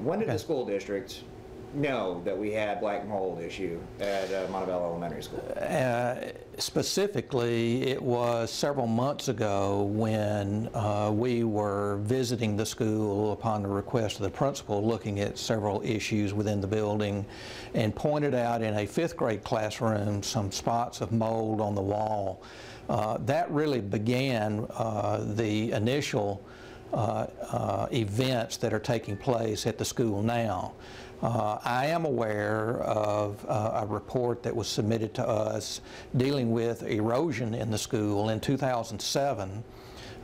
When did the school district know that we had black mold issue at Montevallo Elementary School? Specifically, it was several months ago when we were visiting the school upon the request of the principal, looking at several issues within the building, and pointed out in a 5th grade classroom some spots of mold on the wall. That really began the initial events that are taking place at the school now. I am aware of a report that was submitted to us dealing with erosion in the school in 2007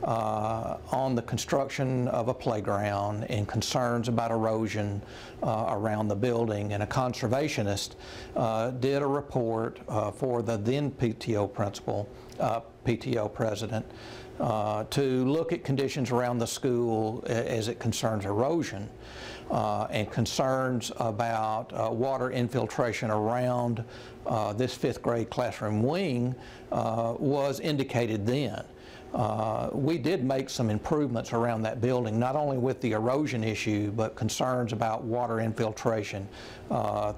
on the construction of a playground and concerns about erosion around the building. And a conservationist did a report for the then PTO principal, PTO president, to look at conditions around the school as it concerns erosion and concerns about water infiltration around this 5th grade classroom wing was indicated then. We did make some improvements around that building, not only with the erosion issue, but concerns about water infiltration,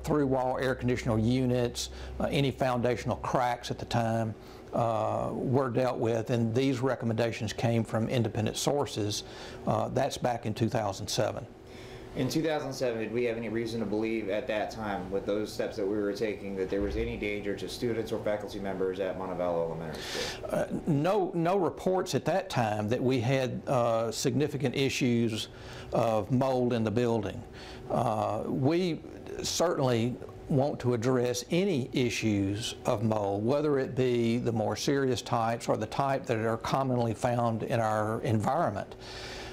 through wall air conditioner units, any foundational cracks at the time were dealt with, and these recommendations came from independent sources. That's back in 2007. In 2007, did we have any reason to believe at that time, with those steps that we were taking, that there was any danger to students or faculty members at Montevallo Elementary School? No reports at that time that we had significant issues of mold in the building. We certainly want to address any issues of mold, whether it be the more serious types or the type that are commonly found in our environment.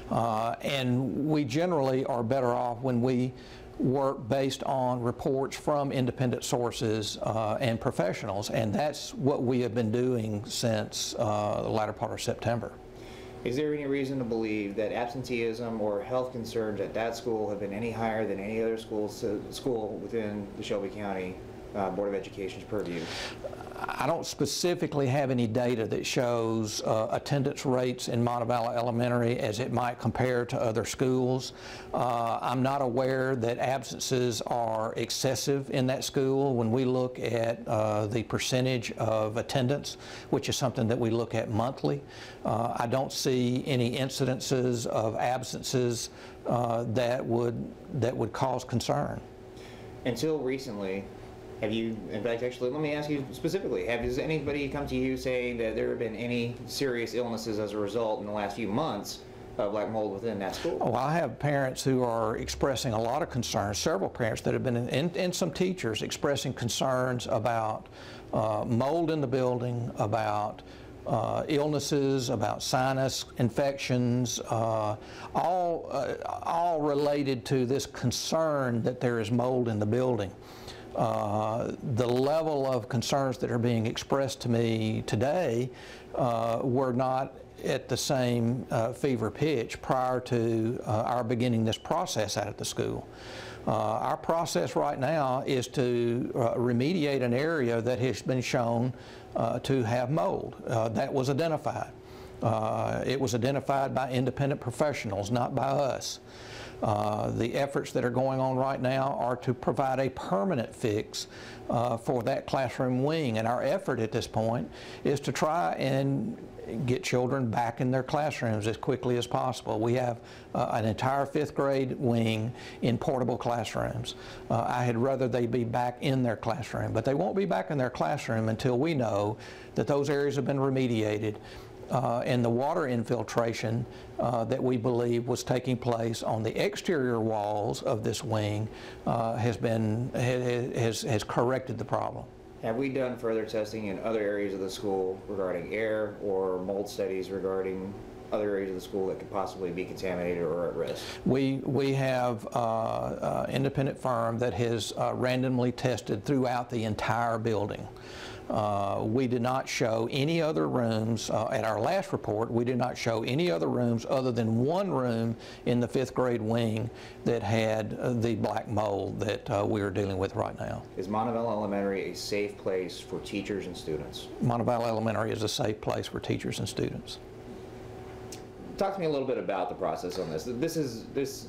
And we generally are better off when we work based on reports from independent sources and professionals, and that's what we have been doing since the latter part of September. Is there any reason to believe that absenteeism or health concerns at that school have been any higher than any other school within the Shelby County Board of Education's purview? I don't specifically have any data that shows attendance rates in Montevallo Elementary as it might compare to other schools. I'm not aware that absences are excessive in that school. When we look at the percentage of attendance, which is something that we look at monthly, I don't see any incidences of absences that would cause concern. Until recently, have you, in fact, actually, let me ask you specifically, has anybody come to you saying that there have been any serious illnesses as a result in the last few months of black mold within that school? Oh, I have parents who are expressing a lot of concerns, several parents that have been, and some teachers expressing concerns about mold in the building, about illnesses, about sinus infections, all related to this concern that there is mold in the building. The level of concerns that are being expressed to me today were not at the same fever pitch prior to our beginning this process out at the school. Our process right now is to remediate an area that has been shown to have mold. That was identified. It was identified by independent professionals, not by us. The efforts that are going on right now are to provide a permanent fix for that classroom wing, and our effort at this point is to try and get children back in their classrooms as quickly as possible. We have an entire 5th grade wing in portable classrooms. I had rather they be back in their classroom, but they won't be back in their classroom until we know that those areas have been remediated and the water infiltration that we believe was taking place on the exterior walls of this wing has corrected the problem. Have we done further testing in other areas of the school regarding air or mold studies regarding other areas of the school that could possibly be contaminated or at risk? We have an independent firm that has randomly tested throughout the entire building. We did not show any other rooms, at our last report, we did not show any other rooms other than one room in the 5th grade wing that had the black mold that we are dealing with right now. Is Montevallo Elementary a safe place for teachers and students? Montevallo Elementary is a safe place for teachers and students. Talk to me a little bit about the process on this. This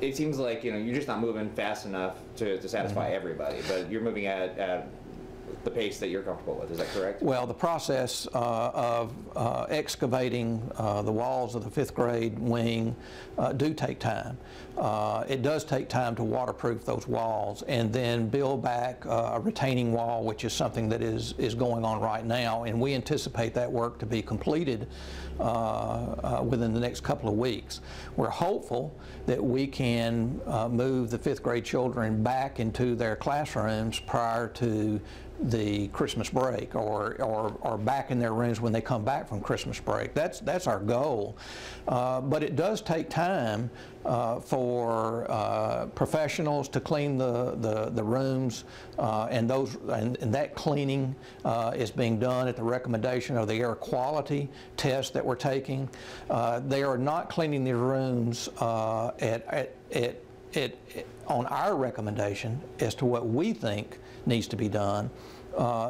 it seems like, you're just not moving fast enough to satisfy everybody, but you're moving at the pace that you're comfortable with. Is that correct? Well, the process of excavating the walls of the 5th grade wing do take time. It does take time to waterproof those walls and then build back a retaining wall, which is something that is going on right now, and we anticipate that work to be completed within the next couple of weeks. We're hopeful that we can move the 5th grade children back into their classrooms prior to the Christmas break, or back in their rooms when they come back from Christmas break. That's our goal. But it does take time for professionals to clean the rooms, and that cleaning is being done at the recommendation of the air quality test that we're taking. They are not cleaning the rooms on our recommendation as to what we think needs to be done.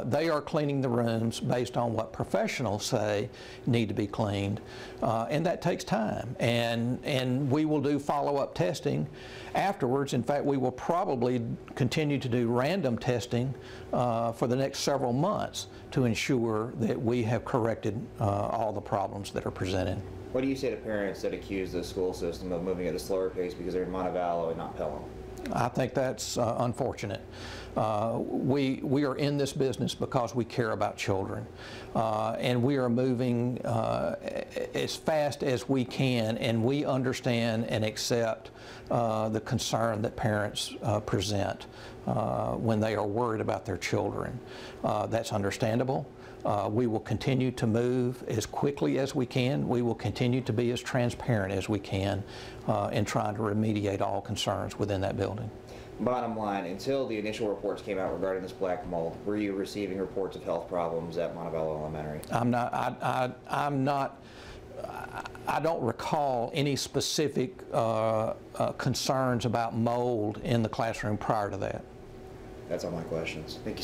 They are cleaning the rooms based on what professionals say need to be cleaned, and that takes time. And we will do follow-up testing afterwards. In fact, we will probably continue to do random testing for the next several months to ensure that we have corrected all the problems that are presented. What do you say to parents that accuse the school system of moving at a slower pace because they're in Montevallo and not Pelham? I think that's unfortunate. We are in this business because we care about children, and we are moving as fast as we can, and we understand and accept the concern that parents present when they are worried about their children. That's understandable. We will continue to move as quickly as we can. We will continue to be as transparent as we can in trying to remediate all concerns within that building. Bottom line, until the initial reports came out regarding this black mold, were you receiving reports of health problems at Montevallo Elementary? I don't recall any specific concerns about mold in the classroom prior to that. That's all my questions. Thank you.